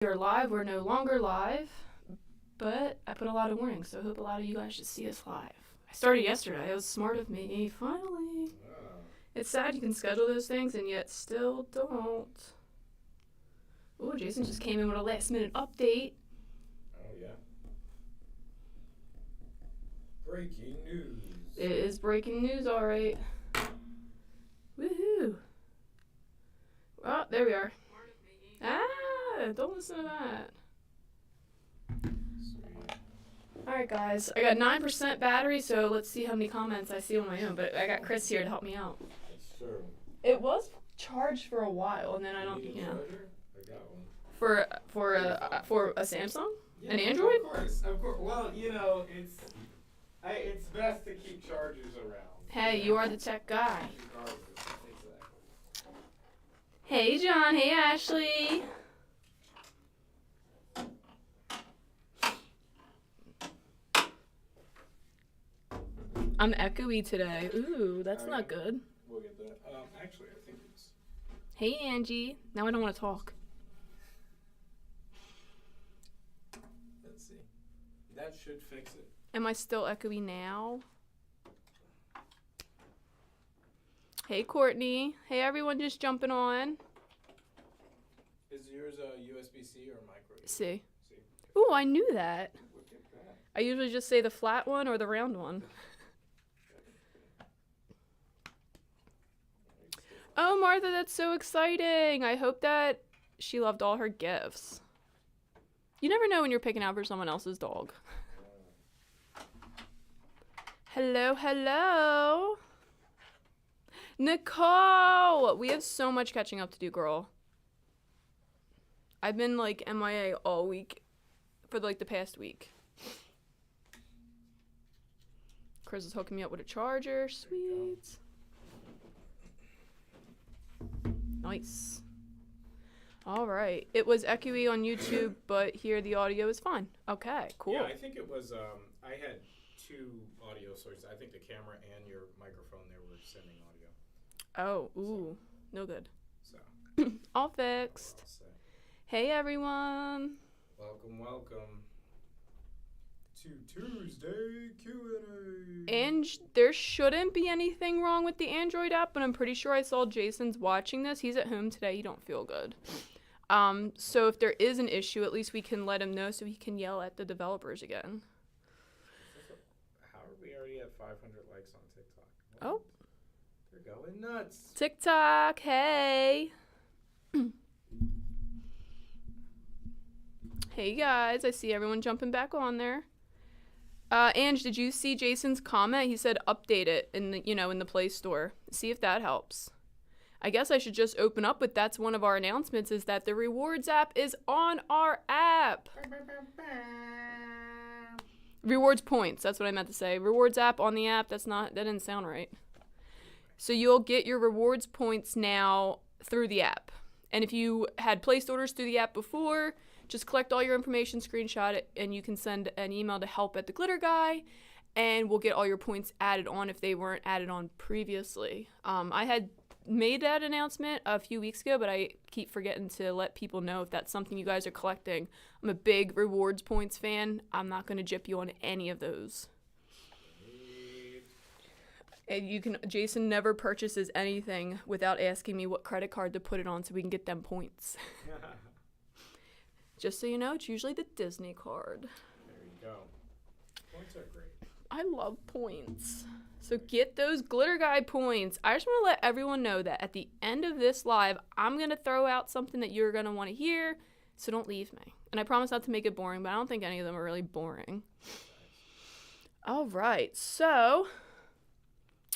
We're live. We're no longer live, but I put a lot of warnings, so I hope a lot of you guys should see us live. I started yesterday. It was smart of me. Finally. It's sad you can schedule those things and yet still don't. Oh, Jason just came in with a last minute update. Oh, yeah. Breaking news. It is breaking news, alright. Woohoo. Oh, there we are. Don't listen to that. Sweet. Alright, guys. I got 9% battery, so let's see how many comments I see on my own. But I got Chris here to help me out. That's true. It was charged for a while, and then I don't, Need a you know. charger? I got one. For a Samsung? Yeah, An Android? Of course. Well, you know, it's best to keep chargers around. Hey, you are the tech guy. Regardless. Exactly. Hey, John. Hey, Ashley. I'm echoey today. Ooh, that's not good. We'll get that. Actually, I think it's... Hey, Angie. Now I don't want to talk. Let's see. That should fix it. Am I still echoey now? Hey, Courtney. Hey, everyone just jumping on. Is yours a USB-C or micro? See. See. Ooh, I knew that. Look at that. I usually just say the flat one or the round one. Oh, Martha, that's so exciting. I hope that she loved all her gifts. You never know when you're picking out for someone else's dog. Hello, hello. Nicole! We have so much catching up to do, girl. I've been, like, MIA all week for, like, the past week. Chris is hooking me up with a charger. Sweet. Nice. All right. It was echoey on YouTube, but here the audio is fine. Okay, cool. Yeah, I think it was, I had two audio sources. I think the camera and your microphone there were sending audio. Oh, ooh. No good. So, All fixed. I'll say, Hey, everyone. welcome to Tuesday Q&A. And there shouldn't be anything wrong with the Android app, but I'm pretty sure I saw Jason's watching this. He's at home today. He don't feel good. So if there is an issue, at least we can let him know so he can yell at the developers again. How are we already at 500 likes on TikTok? Oh. They're going nuts. TikTok, hey. Hey, guys. I see everyone jumping back on there. Ange, did you see Jason's comment? He said update it in the, in the Play Store. See if that helps. I guess I should just open up with that's one of our announcements is that the Rewards app is on our app. Rewards points, that's what I meant to say. Rewards app on the app, that didn't sound right. So you'll get your rewards points now through the app. And if you had placed orders through the app before, just collect all your information, screenshot it, and you can send an email to help@theglitterguy, and we'll get all your points added on if they weren't added on previously. I had made that announcement a few weeks ago, but I keep forgetting to let people know if that's something you guys are collecting. I'm a big rewards points fan. I'm not going to gyp you on any of those. And Jason never purchases anything without asking me what credit card to put it on so we can get them points. Just so you know, it's usually the Disney card. There you go. Points are great. I love points. So get those Glitter Guy points. I just want to let everyone know that at the end of this live, I'm going to throw out something that you're going to want to hear, so don't leave me. And I promise not to make it boring, but I don't think any of them are really boring. All right, so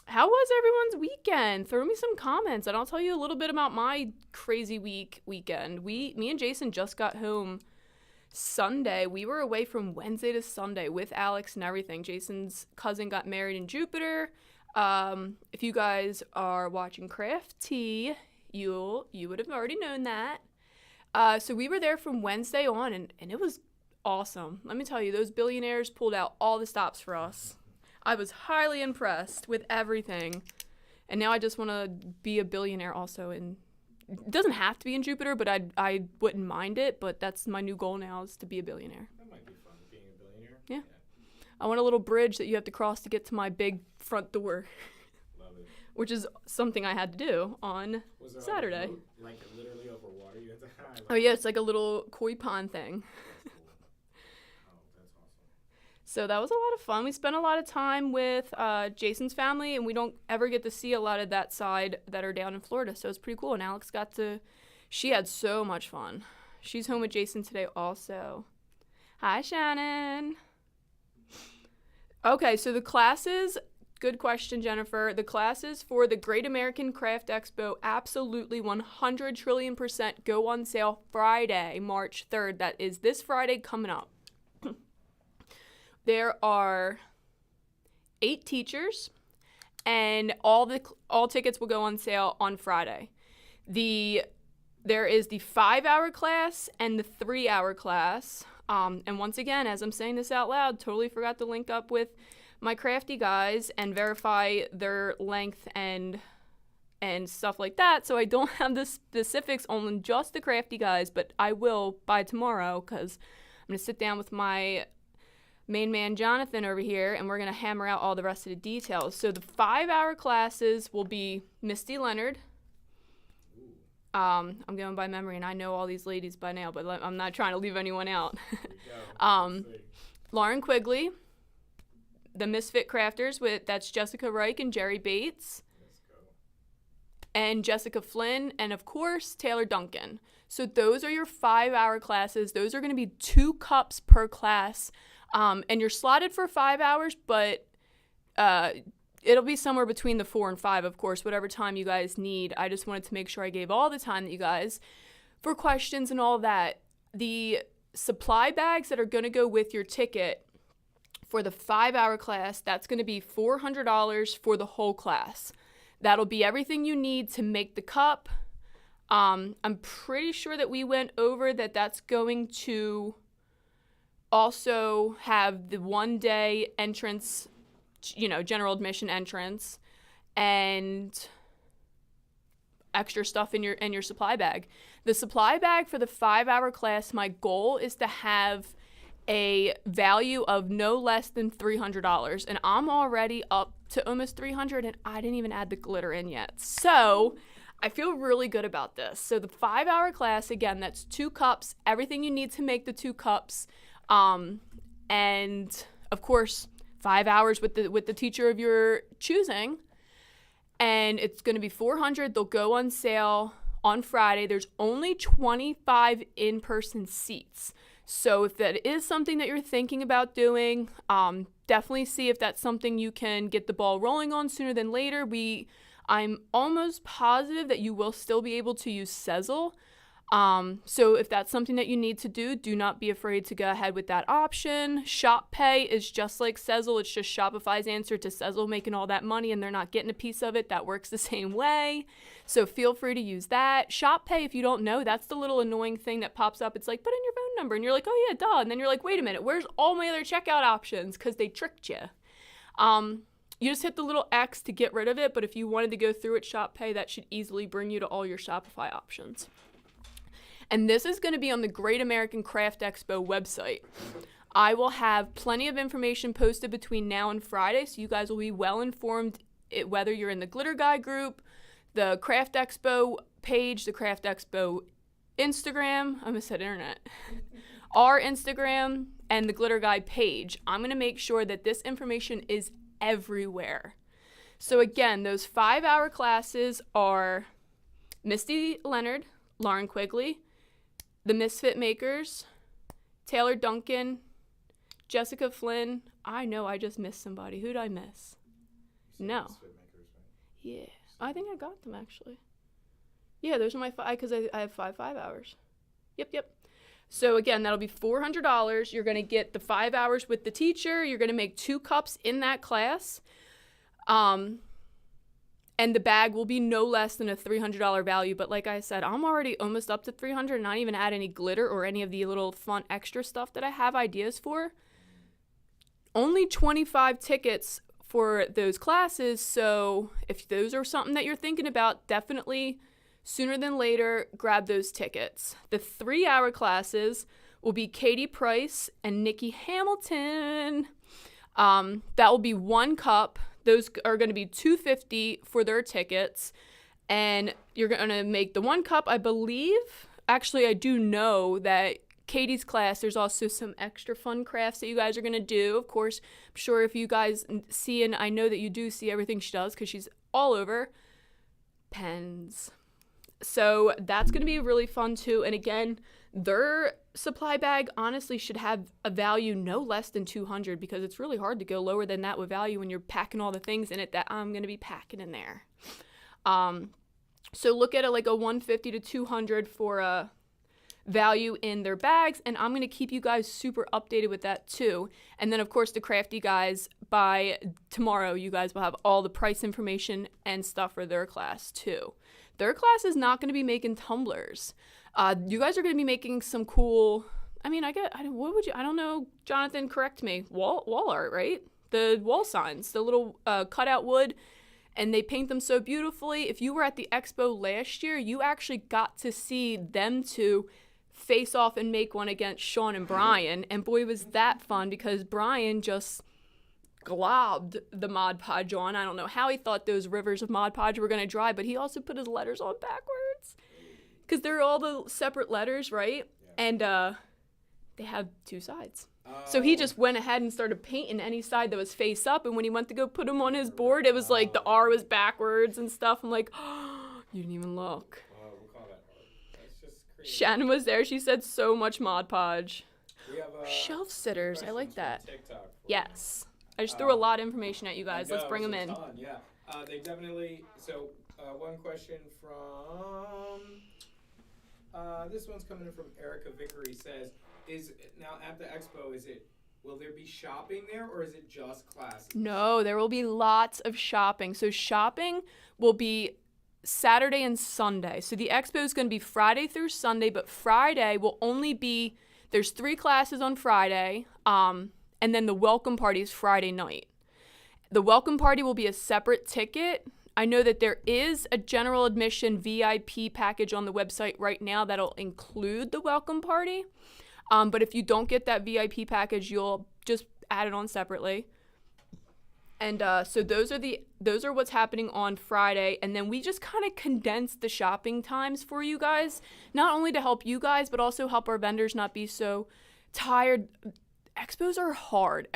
how was everyone's weekend? Throw me some comments, and I'll tell you a little bit about my crazy weekend. Me and Jason just got home Sunday. We were away from Wednesday to Sunday with Alex and everything. Jason's cousin got married in Jupiter. If you guys are watching Craft Tea, you would have already known that. So we were there from Wednesday on, and it was awesome. Let me tell you, those billionaires pulled out all the stops for us. I was highly impressed with everything. And now I just want to be a billionaire also and It doesn't have to be in Jupiter, but I wouldn't mind it. But that's my new goal now, is to be a billionaire. That might be fun, being a billionaire. Yeah. I want a little bridge that you have to cross to get to my big front door. Love it. Which is something I had to do on Saturday. Like literally over water? You have to Oh yeah, it's like a little koi pond thing. That's cool. Oh, that's awesome. So that was a lot of fun. We spent a lot of time with Jason's family, and we don't ever get to see a lot of that side that are down in Florida. So it's pretty cool. And Alex she had so much fun. She's home with Jason today also. Hi, Shannon. Okay, so the classes, good question, Jennifer. The classes for the Great American Craft Expo absolutely 100 trillion% go on sale Friday, March 3rd. That is this Friday coming up. There are 8 teachers, and all tickets will go on sale on Friday. There is the 5-hour class and the 3-hour class. And once again, as I'm saying this out loud, totally forgot to link up with my crafty guys and verify their length and stuff like that. So I don't have the specifics on just the crafty guys, but I will by tomorrow, because I'm going to sit down with my main man Jonathan over here, and we're going to hammer out all the rest of the details. So the 5-hour classes will be Misty Leonard. I'm going by memory, and I know all these ladies by now, but I'm not trying to leave anyone out. Lauren Quigley, the Misfit Crafters, that's Jessica Reich and Jerry Bates. Let's go. And Jessica Flynn, and of course, Taylor Duncan. So those are your 5-hour classes. Those are going to be 2 cups per class. And you're slotted for 5 hours, but it'll be somewhere between the 4 and 5, of course, whatever time you guys need. I just wanted to make sure I gave all the time that you guys for questions and all that. The supply bags that are going to go with your ticket for the 5-hour class, that's going to be $400 for the whole class. That'll be everything you need to make the cup. I'm pretty sure that we went over that's going to also have the 1-day entrance, general admission entrance, and extra stuff in your supply bag. The supply bag for the 5-hour class, my goal is to have a value of no less than $300, and I'm already up to almost $300, and I didn't even add the glitter in yet. So I feel really good about this. So the 5-hour class, again, that's 2 cups, everything you need to make the 2 cups, and of course 5 hours with the teacher of your choosing, and it's going to be $400. They'll go on sale on Friday. There's only 25 in-person seats. So if that is something that you're thinking about doing, definitely see if that's something you can get the ball rolling on sooner than later. I'm almost positive that you will still be able to use Sezzle. So if that's something that you need to do not be afraid to go ahead with that option. Shop Pay is just like Sezzle. It's just Shopify's answer to Sezzle making all that money, and they're not getting a piece of it. That works the same way. So feel free to use that. Shop Pay, if you don't know, that's the little annoying thing that pops up. It's like, put in your phone number, and you're like, oh yeah, duh. And then you're like, wait a minute, where's all my other checkout options? Because they tricked you. You just hit the little X to get rid of it, but if you wanted to go through it, Shop Pay, that should easily bring you to all your Shopify options. And this is going to be on the Great American Craft Expo website. I will have plenty of information posted between now and Friday, so you guys will be well informed whether you're in the Glitter Guy group, the Craft Expo page, the Craft Expo Instagram, I almost said internet, our Instagram, and the Glitter Guy page. I'm going to make sure that this information is everywhere. So again, those 5-hour classes are Misty Leonard, Lauren Quigley, the Misfit Makers, Taylor Duncan, Jessica Flynn. I know I just missed somebody. Who'd I miss? No. Misfit Makers, right? Yeah. I think I got them, actually. Yeah, those are my 5, because I have 5 hours. Yep. So again, that'll be $400. You're going to get the 5 hours with the teacher. You're going to make 2 cups in that class. And the bag will be no less than a $300 value. But like I said, I'm already almost up to $300, and not even add any glitter or any of the little fun extra stuff that I have ideas for. Only 25 tickets for those classes. So if those are something that you're thinking about, definitely sooner than later, grab those tickets. The 3-hour classes will be Katie Price and Nikki Hamilton. That will be 1 cup. Those are going to be $250 for their tickets. And you're going to make the 1 cup, I believe. Actually, I do know that Katie's class, there's also some extra fun crafts that you guys are going to do. Of course, I'm sure if you guys see, and I know that you do see everything she does because she's all over, pens. So that's going to be really fun too. And again, their supply bag honestly should have a value no less than $200 because it's really hard to go lower than that with value when you're packing all the things in it that I'm going to be packing in there. So look at it like a $150 to $200 for a value in their bags, and I'm going to keep you guys super updated with that too. And then of course the crafty guys, by tomorrow you guys will have all the price information and stuff for their class too. Their class is not going to be making tumblers. You guys are going to be making some cool, I don't know, Jonathan, correct me, wall art, right? The wall signs, the little cutout wood, and they paint them so beautifully. If you were at the expo last year, you actually got to see them two face off and make one against Sean and Brian, and boy was that fun because Brian just globbed the Mod Podge on. I don't know how he thought those rivers of Mod Podge were going to dry, but he also put his letters on backwards because they're all the separate letters, right? Yeah. And they have 2 sides. So he just went ahead and started painting any side that was face up, and when he went to go put them on his board, it was like the R was backwards and stuff. I'm like, oh, you didn't even look. Shannon was there. She said so much Mod Podge. We have shelf sitters. I like that. Yes. I just threw threw a lot of information at you guys. Let's bring them in. Yeah. They definitely. So one question from this one's coming in from Erica Vickery. Says, "Is now at the expo? Will there be shopping there, or is it just classes?" No, there will be lots of shopping. So shopping will be Saturday and Sunday. So the expo is going to be Friday through Sunday, but Friday will only be, there's 3 classes on Friday, and then the welcome party is Friday night. The welcome party will be a separate ticket. I know that there is a general admission VIP package on the website right now that'll include the welcome party, but if you don't get that VIP package, you'll just add it on separately. And so those are what's happening on Friday, and then we just kind of condensed the shopping times for you guys, not only to help you guys, but also help our vendors not be so tired. Expos are hard.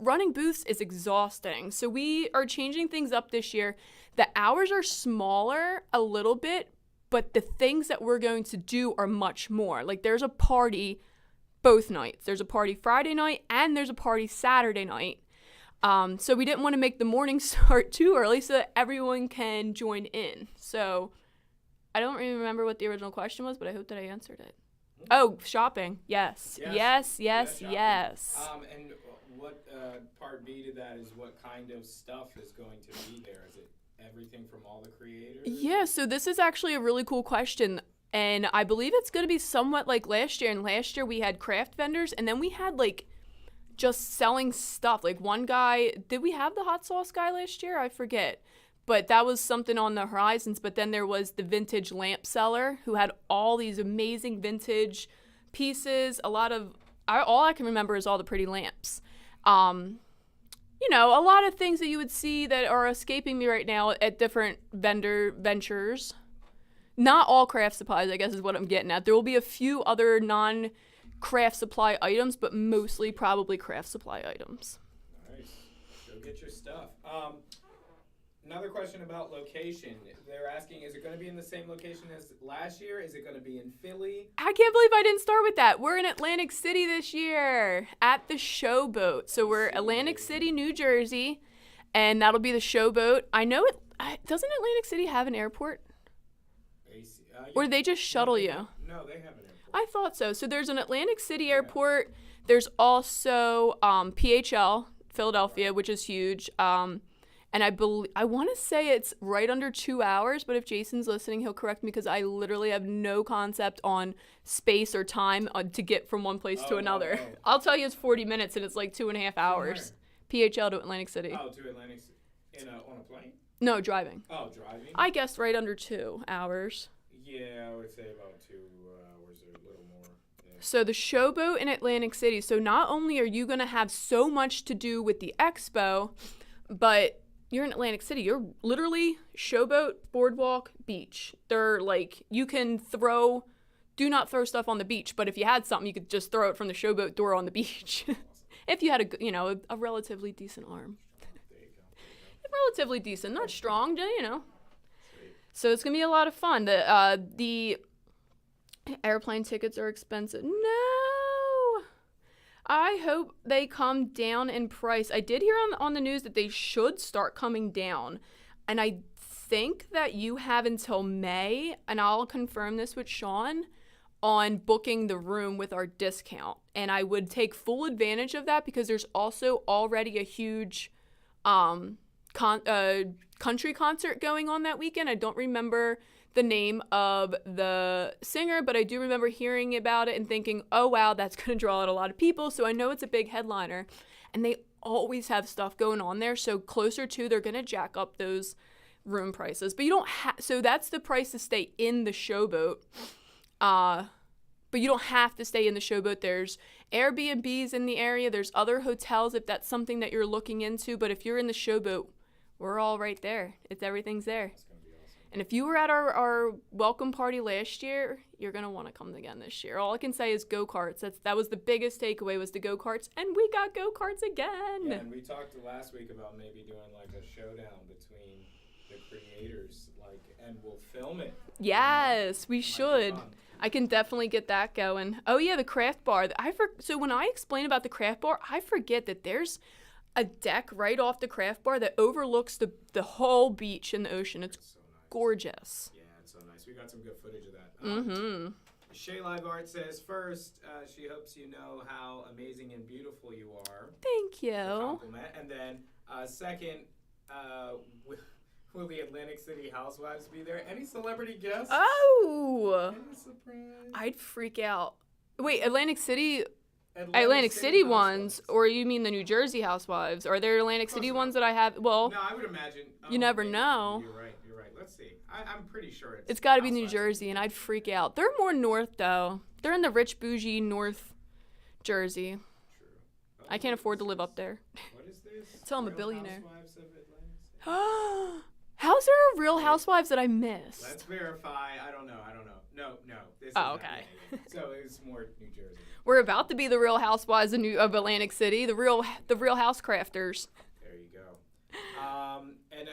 Running booths is exhausting. So we are changing things up this year. The hours are smaller a little bit, but the things that we're going to do are much more. Like there's a party both nights. There's a party Friday night and there's a party Saturday night. So we didn't want to make the morning start too early so that everyone can join in. So I don't really remember what the original question was, but I hope that I answered it. Oh, shopping. Yes. Yes. And what part B to that is what kind of stuff is going to be there? Is it everything from all the creators? Yeah, so this is actually a really cool question. And I believe it's going to be somewhat like last year. And last year we had craft vendors, and then we had like just selling stuff. Like one guy, did we have the hot sauce guy last year? I forget. But that was something on the horizons. But then there was the vintage lamp seller who had all these amazing vintage pieces. All I can remember is all the pretty lamps. A lot of things that you would see that are escaping me right now at different vendor ventures. Not all craft supplies, I guess is what I'm getting at. There will be a few other non-craft supply items, but mostly probably craft supply items. Nice. Go get your stuff. Another question about location. They're asking, is it going to be in the same location as last year? Is it going to be in Philly? I can't believe I didn't start with that. We're in Atlantic City this year at the Showboat. So we're Atlantic City, New Jersey, and that'll be the Showboat. I know doesn't Atlantic City have an airport? Or do they just shuttle you? No, they have an airport. I thought so. So there's an Atlantic City airport. There's also PHL, Philadelphia, which is huge. And I want to say it's right under 2 hours, but if Jason's listening, he'll correct me because I literally have no concept on space or time to get from one place to another. Oh. I'll tell you it's 40 minutes and it's like 2.5 hours. PHL to Atlantic City. Oh, to Atlantic City. On a plane? No, driving. Oh, driving? I guessed right under 2 hours. Yeah, I would say about 2 hours or a little more. Yeah. So the Showboat in Atlantic City. So not only are you going to have so much to do with the expo, but you're in Atlantic City. You're literally Showboat, boardwalk, beach. They're like, you can do not throw stuff on the beach, but if you had something, you could just throw it from the Showboat door on the beach. If you had a relatively decent arm. There you go. Relatively decent, not strong, So it's gonna be a lot of fun. The airplane tickets are expensive. No, I hope they come down in price. I did hear on the news that they should start coming down, and I think that you have until May, and I'll confirm this with Sean, on booking the room with our discount. And I would take full advantage of that because there's also already a huge country concert going on that weekend. I don't remember the name of the singer, but I do remember hearing about it and thinking, oh wow, that's going to draw out a lot of people. So I know it's a big headliner, and they always have stuff going on there. So closer to, they're going to jack up those room prices. But you don't so that's the price to stay in the Showboat. But you don't have to stay in the Showboat. There's Airbnbs in the area. There's other hotels if that's something that you're looking into. But if you're in the Showboat, we're all right there. Everything's there. That's going to be awesome. And if you were at our welcome party last year, you're going to want to come again this year. All I can say is go-karts. That was the biggest takeaway, was the go-karts. And we got go-karts again. Yeah, and we talked last week about maybe doing like a showdown between the creators, and we'll film it. Yes, we should. Fun. I can definitely get that going. Oh yeah, the craft bar. So when I explain about the craft bar, I forget that there's a deck right off the craft bar that overlooks the whole beach and the ocean. It's So nice. gorgeous. Yeah, it's so nice. We got some good footage of that. Mm-hmm. Shay Live Art says, first, she hopes you know how amazing and beautiful you are. Thank A you. compliment. And then, second, will the Atlantic City Housewives be there? Any celebrity guests? Oh, Any surprise? I'd freak out. Wait, Atlantic City Atlantic City ones, Housewives. or you mean the New Jersey Housewives? Are there Atlantic Close City enough. ones that I have? Well, No, I would imagine. You never maybe. know. You're right. Let's see. I'm pretty sure it's got to be New Housewives. Jersey, and I'd freak out. They're more north though. They're in the rich bougie North Jersey. True. I can't afford to live up there. What is this? Tell 'em a Real billionaire. Housewives of Atlantic City? How's there a Real Housewives that I missed? Let's verify. I don't know. No. This Oh, is not- okay. yeah. So it's more New Jersey. We're about to be the Real Housewives of Atlantic City, the Real House Crafters. There you go. And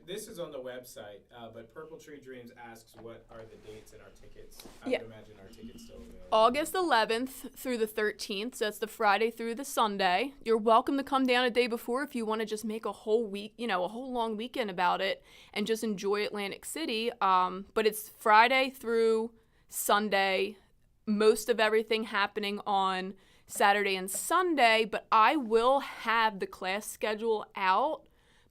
this is on the website, but Purple Tree Dreams asks, what are the dates and our tickets? I Yeah. would imagine our tickets still available. August 11th through the 13th, so that's the Friday through the Sunday. You're welcome to come down a day before if you want to just make a whole week, a whole long weekend about it and just enjoy Atlantic City. But it's Friday through Sunday, most of everything happening on Saturday and Sunday, but I will have the class schedule out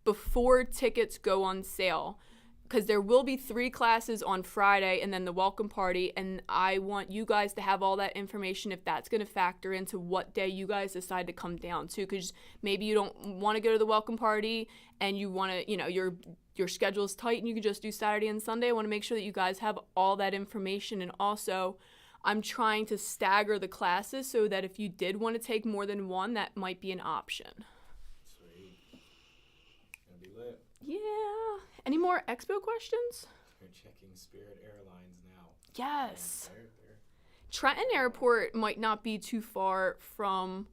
before tickets go on sale, because there will be 3 classes on Friday and then the welcome party, and I want you guys to have all that information if that's going to factor into what day you guys decide to come down to, because maybe you don't want to go to the welcome party and you want to, your schedule is tight and you can just do Saturday and Sunday. I want to make sure that you guys have all that information, and also I'm trying to stagger the classes so that if you did want to take more than one, that might be an option. Sweet. Gonna be lit. Yeah. Any more expo questions? We're checking Spirit Airlines now. Yes. They're Trenton Airport might not be too far from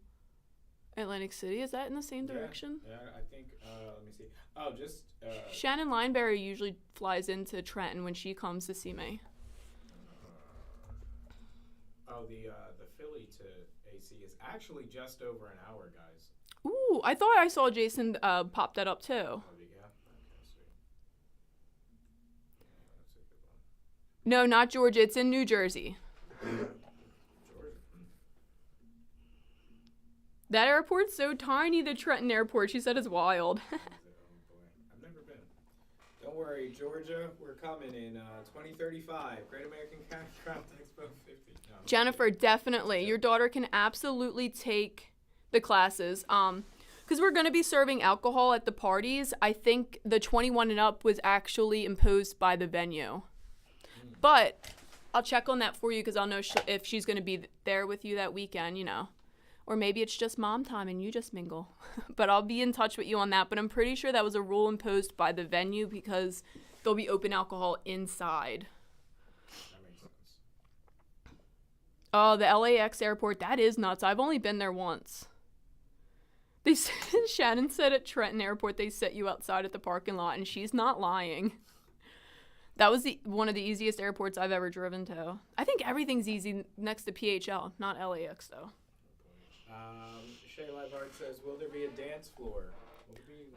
Atlantic City. Is that in the same direction? Yeah, I think, let me see. Oh, just, Shannon Lineberry usually flies into Trenton when she comes to see me. the Philly to AC is actually just over an hour, guys. Ooh, I thought I saw Jason pop that up too. Oh, yeah? Okay, sweet. Yeah, that's a good one. No, not Georgia. It's in New Jersey. Georgia. That airport's so tiny, the Trenton Airport. She said it's wild. Oh, boy. I've never been. Don't worry, Georgia. We're coming in 2035. Great American Craft Expo 50. No, I'm Jennifer, definitely. Your daughter can absolutely take the classes. because we're going to be serving alcohol at the parties. I think the 21 and up was actually imposed by the venue. But I'll check on that for you because I'll know if she's going to be there with you that weekend, you know. Or maybe it's just mom time and you just mingle. But I'll be in touch with you on that. But I'm pretty sure that was a rule imposed by the venue because there'll be open alcohol inside. That makes sense. Oh, the LAX airport, that is nuts. I've only been there once. Shannon said at Trenton Airport they set you outside at the parking lot, and she's not lying. That was one of the easiest airports I've ever driven to. I think everything's easy next to PHL, not LAX though. Shay Livard says, will there be a dance floor?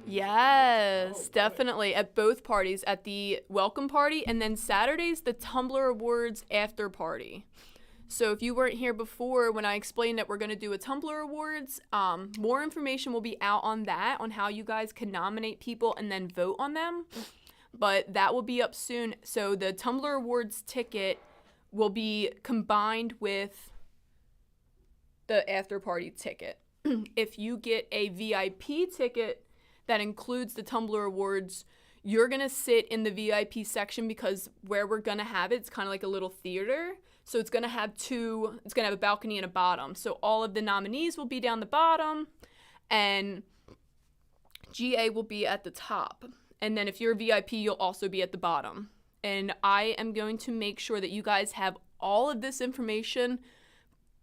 Yes, Oh, definitely. At both parties, at the welcome party, and then Saturday's the Tumblr Awards after party. So if you weren't here before when I explained that we're going to do a Tumblr Awards, more information will be out on that, on how you guys can nominate people and then vote on them. But that will be up soon. So the Tumblr Awards ticket will be combined with the after party ticket. If you get a VIP ticket that includes the Tumblr Awards, you're going to sit in the VIP section because where we're going to have it, it's kind of like a little theater. So it's going to have a balcony and a bottom. So all of the nominees will be down the bottom and GA will be at the top. And then if you're a VIP, you'll also be at the bottom. And I am going to make sure that you guys have all of this information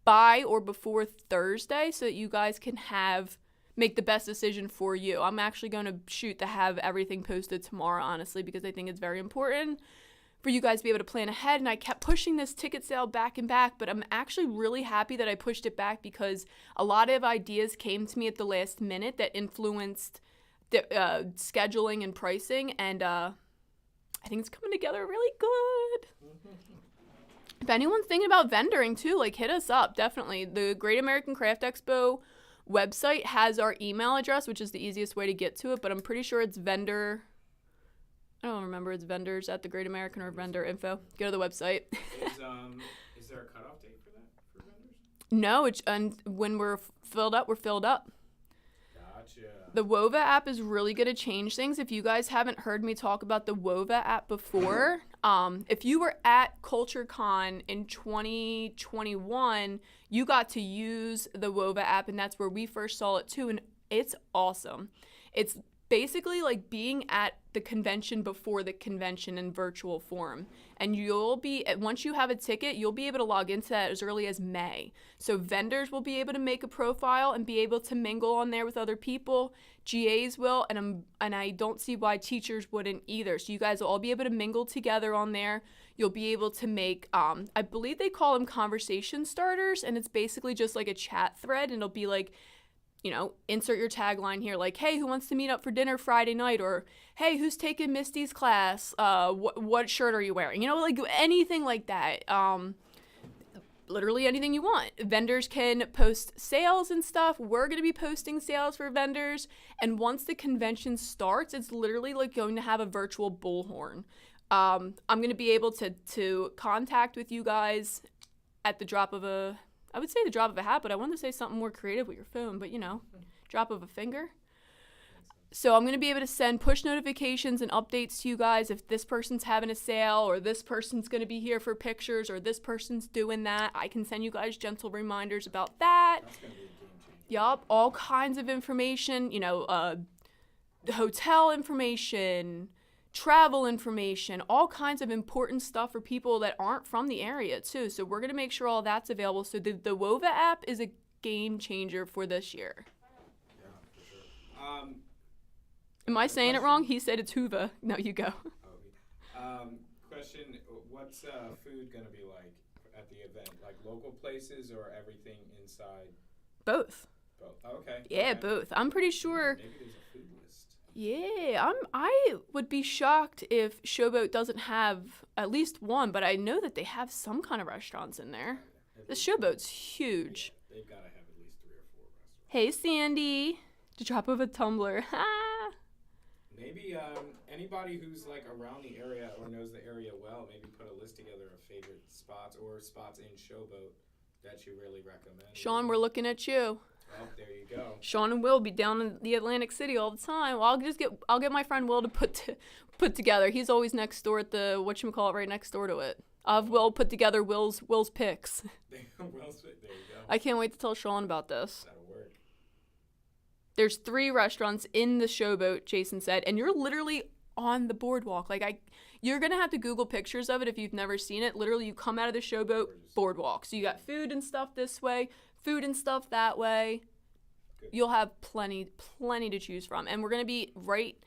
by or before Thursday so that you guys can make the best decision for you. I'm actually going to shoot to have everything posted tomorrow, honestly, because I think it's very important for you guys to be able to plan ahead. And I kept pushing this ticket sale back and back, but I'm actually really happy that I pushed it back because a lot of ideas came to me at the last minute that influenced the scheduling and pricing, and I think it's coming together really good. If anyone's thinking about vendoring too, like hit us up, definitely. The Great American Craft Expo website has our email address, which is the easiest way to get to it, but I'm pretty sure it's vendors at the Great American or vendor info. Go to the website. Is there a cutoff date for that for vendors? No, and when we're filled up, we're filled up. Gotcha. The Wova app is really going to change things. If you guys haven't heard me talk about the Wova app before, if you were at CultureCon in 2021, you got to use the Wova app, and that's where we first saw it too, and it's awesome. It's basically like being at the convention before the convention in virtual form. And once you have a ticket, you'll be able to log into that as early as May. So vendors will be able to make a profile and be able to mingle on there with other people. GAs will, and I don't see why teachers wouldn't either. So you guys will all be able to mingle together on there. You'll be able to make, I believe they call them conversation starters, and it's basically just like a chat thread, and it'll be like, you know, insert your tagline here, like, hey, who wants to meet up for dinner Friday night? Or, hey, who's taking Misty's class? What shirt are you wearing? You know, like anything like that. Literally anything you want. Vendors can post sales and stuff. We're going to be posting sales for vendors. And once the convention starts, it's literally like going to have a virtual bullhorn. I'm going to be able to contact with you guys at the drop of a hat, but I wanted to say something more creative with your phone, but you know, drop of a finger. So I'm going to be able to send push notifications and updates to you guys if this person's having a sale or this person's going to be here for pictures or this person's doing that. I can send you guys gentle reminders about that. That's going to be a game changer. Yup, all kinds of information, you know, hotel information, travel information, all kinds of important stuff for people that aren't from the area too. So we're going to make sure all that's available. So the Wova app is a game changer for this year. Yeah, for sure. Am I saying it wrong? He said it's Hoover. No, you go. Question, what's food going to be like at the event? Like local places or everything inside? Both. Both. Oh, okay. Yeah, Okay. both. I'm pretty sure. Maybe there's a food list. Yeah, I would be shocked if Showboat doesn't have at least one, but I know that they have some kind of restaurants in there. The Showboat's huge. Yeah, they've got to have at least 3 or 4 restaurants. Hey, Sandy. To drop of a tumbler. Maybe anybody who's like around the area or knows the area well, maybe put a list together of favorite spots or spots in Showboat that you really recommend. Sean, we're looking at you. Well, there you go. Sean and Will be down in the Atlantic City all the time. Well, I'll get my friend Will to put together. He's always next door at the whatchamacallit, right next door to it. I'll have Will put together Will's picks. There you go. I can't wait to tell Sean about this. That'll work. There's 3 restaurants in the Showboat, Jason said, and you're literally on the boardwalk. You're gonna have to Google pictures of it if you've never seen it. Literally, you come out of the Showboat boardwalk. So you got food and stuff this way, food and stuff that way. Good. You'll have plenty to choose from. And we're gonna be right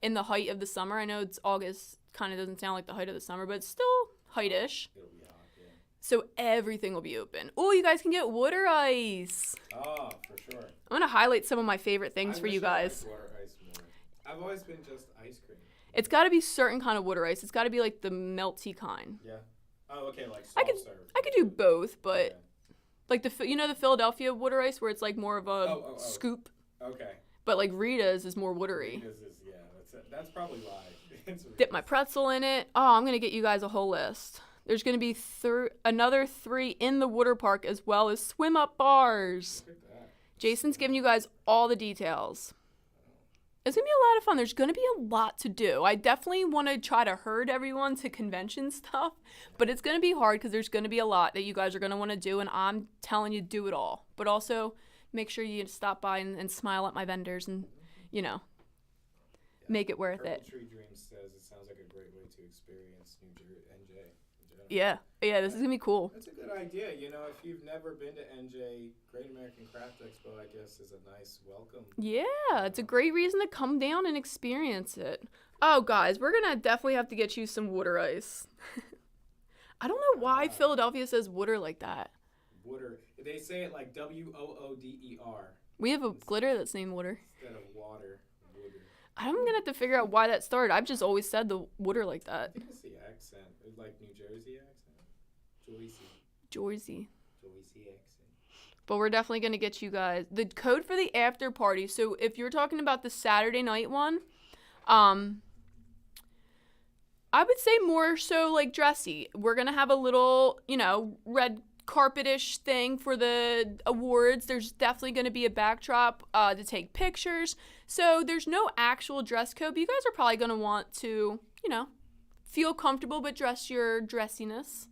in the height of the summer. I know it's August, kind of doesn't sound like the height of the summer, but it's still height-ish. It'll be hot, yeah. So everything will be open. Oh, you guys can get water ice. Oh, for sure. I'm gonna highlight some of my favorite things I for you wish I guys. liked water ice more. I've always been just ice cream. It's got to be certain kind of water ice. It's got to be like the melty kind. Yeah. Oh, okay, like I soft serve. I could do both, but Okay. like the Philadelphia water ice where it's like more of a Oh. scoop, Okay. but like Rita's is more watery. Yeah, that's probably why. It's Dip my pretzel in it. Oh, I'm gonna get you guys a whole list. There's gonna be another 3 in the water park as well as swim up bars. Look at that. Jason's giving you guys all the details. It's going to be a lot of fun. There's going to be a lot to do. I definitely want to try to herd everyone to convention stuff, but it's going to be hard because there's going to be a lot that you guys are going to want to do, and I'm telling you, do it all. But also, make sure you stop by and smile at my vendors and, make it worth it. Purple Tree Dreams says it sounds like a great way to experience New Jersey, NJ. Yeah, this is going to be cool. That's a good idea. If you've never been to NJ, Great American Craft Expo, I guess, is a nice welcome. Yeah, it's a great reason to come down and experience it. Oh, guys, we're going to definitely have to get you some water ice. I don't know why Philadelphia says water like that. Water. They say it like WOODER We have a glitter that's named water. instead of water. Water. I'm going to have to figure out why that started. I've just always said the water like I that. think it's the accent. It's like New Jersey accent. Jersey. Accent. But we're definitely going to get you guys the code for the after party. So if you're talking about the Saturday night one, I would say more so like dressy. We're going to have a little, red carpet-ish thing for the awards. There's definitely going to be a backdrop to take pictures. So there's no actual dress code, but you guys are probably going to want to, feel comfortable but dress your dressiness.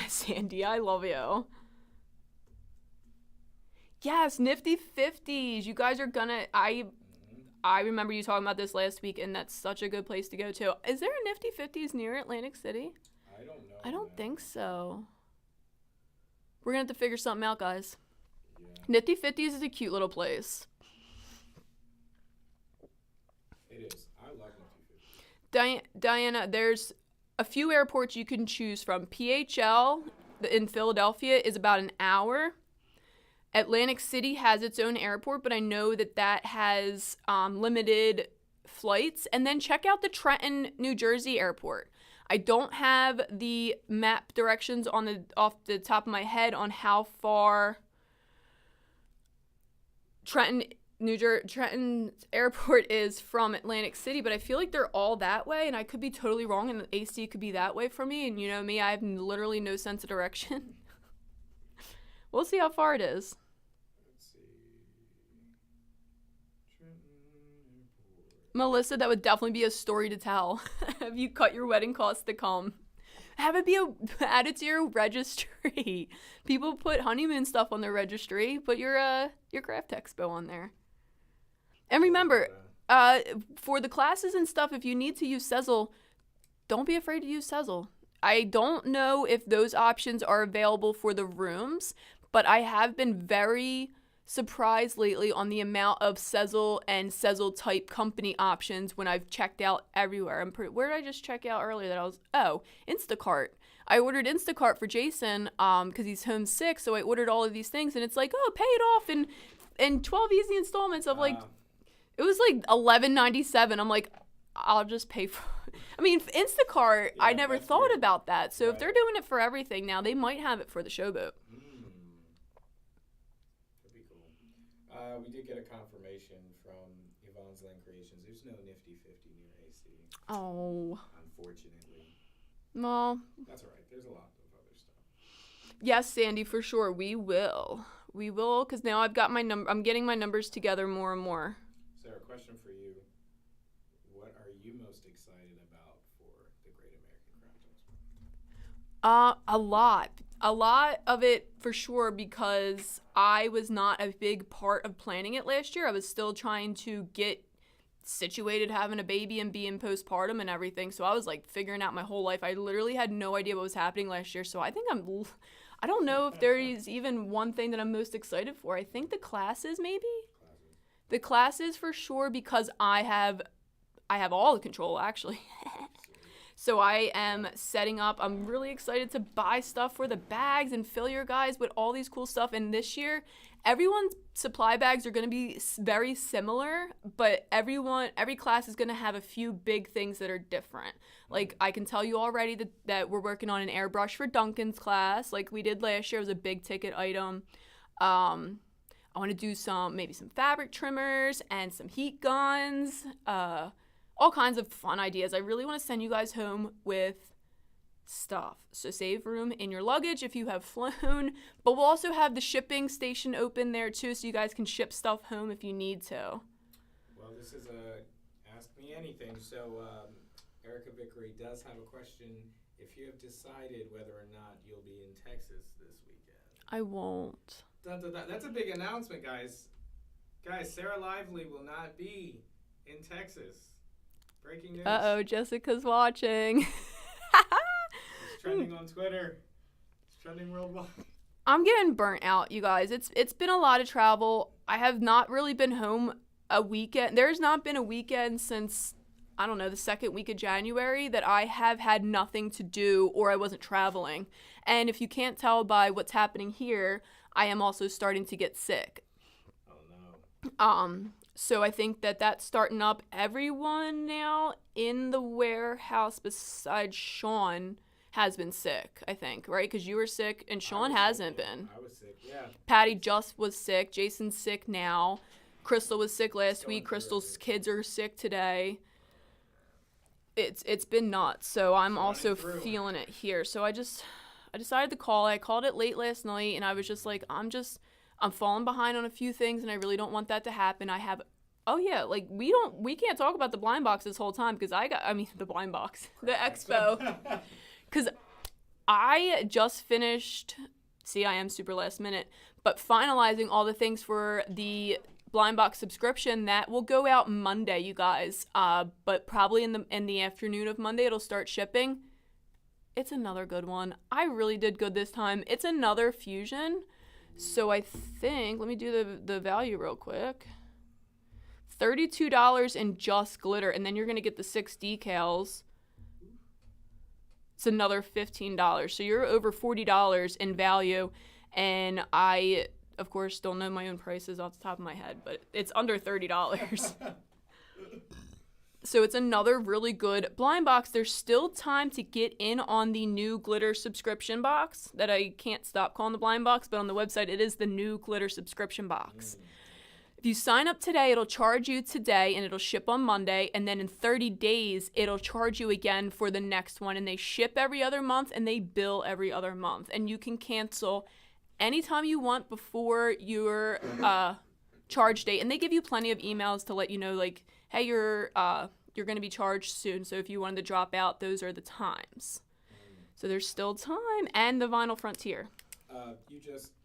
Sandy, I love you. Yes, Nifty 50s. You guys are gonna... I remember you talking about this last week, and that's such a good place to go to. Is there a Nifty 50s near Atlantic City? I don't know. I don't think so. We're gonna have to figure something out, guys. Yeah, Nifty 50s is a cute little place. it is. I love Nifty 50. Diana, there's a few airports you can choose from. PHL in Philadelphia is about an hour. Atlantic City has its own airport, but I know that has limited flights. And then check out the Trenton, New Jersey airport. I don't have the map directions off the top of my head on how far Trenton airport is from Atlantic City, but I feel like they're all that way, and I could be totally wrong, and the AC could be that way for me, and you know me, I have literally no sense of direction. We'll see how far it is. Let's see. Trenton Airport. Melissa, that would definitely be a story to tell. Have you cut your wedding costs to come? Have it be add it to your registry. People put honeymoon stuff on their registry. Put your craft expo on there. And remember, for the classes and stuff, if you need to use Sezzle, don't be afraid to use Sezzle. I don't know if those options are available for the rooms, but I have been very surprised lately on the amount of Sezzle and Sezzle type company options when I've checked out everywhere. Where did I just check out earlier Instacart. I ordered Instacart for Jason because he's homesick, so I ordered all of these things, and it's like, oh, pay it off in 12 easy installments of like, it was like $11.97. I'm like, I'll just pay for I mean, Instacart, Yeah, I never that's thought weird. about that. So if Right. they're doing it for everything now, they might have it for the Showboat. That'd be cool. We did get a confirmation from Yvonne's Land Creations. There's no Nifty 50 near AC, Oh, unfortunately. well, That's all right. There's a lot of other stuff. Yes, Sandy, for sure. We will. We will, because now I've got my number. I'm getting my numbers together more and more. Sarah, question for you. What are you most excited about for the Great American Crown Jewels? A lot. A lot of it for sure, because I was not a big part of planning it last year. I was still trying to get situated, having a baby and being postpartum and everything. So I was like figuring out my whole life. I literally had no idea what was happening last year. So I think I don't know if there is even one thing that I'm most excited for. I think the classes, maybe. The classes for sure, because I have all the control actually. So I am setting up. I'm really excited to buy stuff for the bags and fill your guys with all these cool stuff. And this year, everyone's supply bags are going to be very similar, but every class is going to have a few big things that are different. Like, I can tell you already that we're working on an airbrush for Duncan's class, like we did last year. It was a big ticket item. I want to do maybe some fabric trimmers and some heat guns. All kinds of fun ideas. I really want to send you guys home with stuff. So save room in your luggage if you have flown. But we'll also have the shipping station open there too, so you guys can ship stuff home if you need to. Well, this is a Ask Me Anything. So Erica Vickery does have a question. If you have decided whether or not you'll be in Texas this weekend. I won't. Dun, dun, dun. That's a big announcement, guys. Guys, Sarah Lively will not be in Texas. Breaking news. Uh-oh, Jessica's watching. It's trending on Twitter. It's trending worldwide. I'm getting burnt out, you guys. It's been a lot of travel. I have not really been home a weekend. There's not been a weekend since, I don't know, the second week of January that I have had nothing to do or I wasn't traveling. And if you can't tell by what's happening here, I am also starting to get sick. Oh, no. So I think that's starting up. Everyone now in the warehouse besides Sean has been sick, I think, right? Because you were sick and Sean hasn't been. I was sick, yeah. Patty just was sick. Jason's sick now. Crystal was sick last week. Crystal's kids are sick today. It's been nuts. So I'm also feeling it here. So I decided to call. I called it late last night and I was just like, I'm falling behind on a few things and I really don't want that to happen. We can't talk about the blind box this whole time because the blind box, the expo. Because I just finished, I am super last minute, but finalizing all the things for the blind box subscription that will go out Monday, you guys. But probably in the afternoon of Monday, it'll start shipping. It's another good one. I really did good this time. It's another Fusion. So I think, let me do the value real quick. $32 in just glitter, and then you're going to get the 6 decals. It's another $15. So you're over $40 in value, and I, of course, don't know my own prices off the top of my head, but it's under $30. So it's another really good blind box. There's still time to get in on the new glitter subscription box that I can't stop calling the blind box, but on the website it is the new glitter subscription box. If you sign up today, it'll charge you today and it'll ship on Monday, and then in 30 days it'll charge you again for the next one, and they ship every other month and they bill every other month, and you can cancel anytime you want before your charge date, and they give you plenty of emails to let you know, like, hey, you're going to be charged soon, so if you wanted to drop out, those are the times. So there's still time. And the Vinyl Frontier.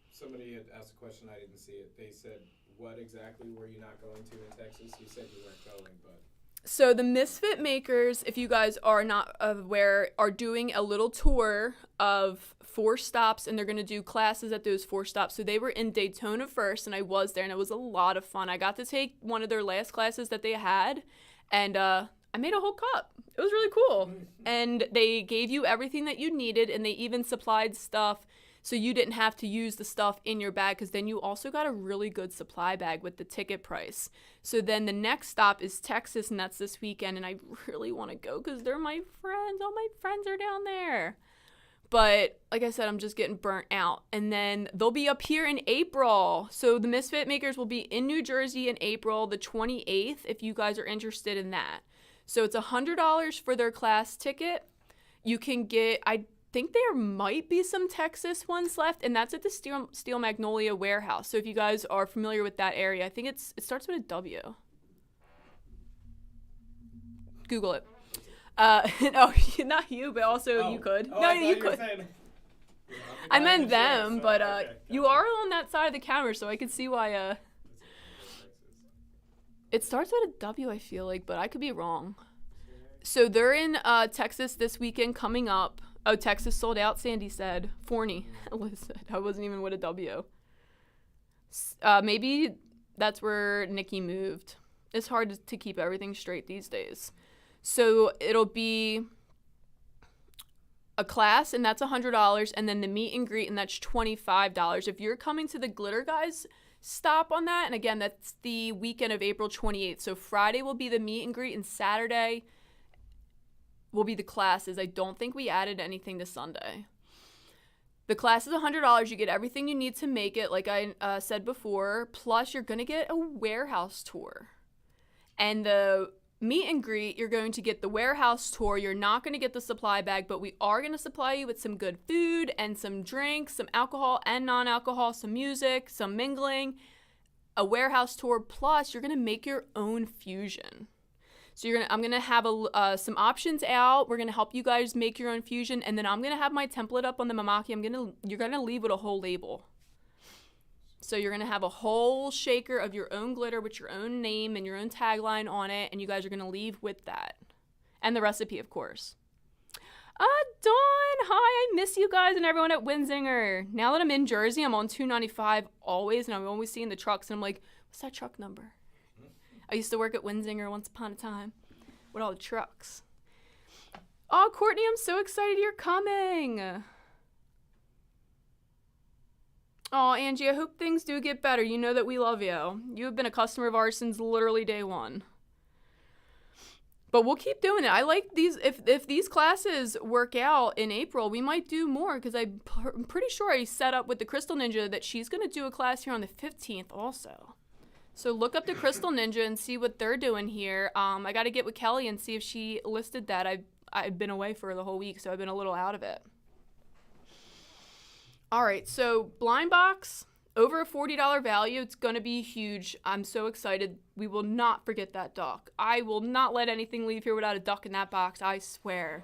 Somebody had asked a question, I didn't see it. They said, what exactly were you not going to in Texas? You said you weren't going, but... So the Misfit Makers, if you guys are not aware, are doing a little tour of 4 stops, and they're going to do classes at those 4 stops. So they were in Daytona first, and I was there, and it was a lot of fun. I got to take one of their last classes that they had, and I made a whole cup. It was really cool. And they gave you everything that you needed, and they even supplied stuff so you didn't have to use the stuff in your bag, because then you also got a really good supply bag with the ticket price. So then the next stop is Texas, and that's this weekend, and I really want to go because they're my friends. All my friends are down there. But like I said, I'm just getting burnt out. And then they'll be up here in April. So the Misfit Makers will be in New Jersey in April the 28th, if you guys are interested in that. So it's $100 for their class ticket. You can get, think there might be some Texas ones left, and that's at the Steel Magnolia warehouse. So if you guys are familiar with that area, I think it starts with a W. Google it. No, not you, but also you could. Oh, No, I you thought were could. saying- I meant them, So, but okay, you gotcha. are on that side of the camera, so I could see why. It starts with a W, I feel like, but I could be wrong. So they're in Texas this weekend coming up. Oh, Texas sold out, Sandy said. Forney. Listen, I wasn't even with a W. Maybe that's where Nikki moved. It's hard to keep everything straight these days. So it'll be a class, and that's $100, and then the meet and greet, and that's $25. If you're coming to the Glitter Guys stop on that, and again, that's the weekend of April 28th. So Friday will be the meet and greet, and Saturday will be the classes. I don't think we added anything to Sunday. The class is $100. You get everything you need to make it, like I said before, plus you're going to get a warehouse tour. And the meet and greet, you're going to get the warehouse tour. You're not going to get the supply bag, but we are going to supply you with some good food and some drinks, some alcohol and non-alcohol, some music, some mingling, a warehouse tour, plus you're going to make your own fusion. So I'm going to have some options out. We're going to help you guys make your own fusion, and then I'm going to have my template up on the Mamaki. You're going to leave with a whole label. So you're going to have a whole shaker of your own glitter with your own name and your own tagline on it, and you guys are going to leave with that. And the recipe, of course. Dawn, hi, I miss you guys and everyone at Winzinger. Now that I'm in Jersey, I'm on 295 always, and I'm always seeing the trucks, and I'm like, what's that truck number? I used to work at Winzinger once upon a time with all the trucks. Oh, Courtney, I'm so excited you're coming. Oh, Angie, I hope things do get better. You know that we love you. You have been a customer of ours since literally day one. But we'll keep doing it. I like these. If these classes work out in April, we might do more, because I'm pretty sure I set up with the Crystal Ninja that she's going to do a class here on the 15th also. So look up the Crystal Ninja and see what they're doing here. I got to get with Kelly and see if she listed that. I've been away for the whole week, so I've been a little out of it. All right, so blind box, over a $40 value. It's going to be huge. I'm so excited. We will not forget that duck. I will not let anything leave here without a duck in that box, I swear.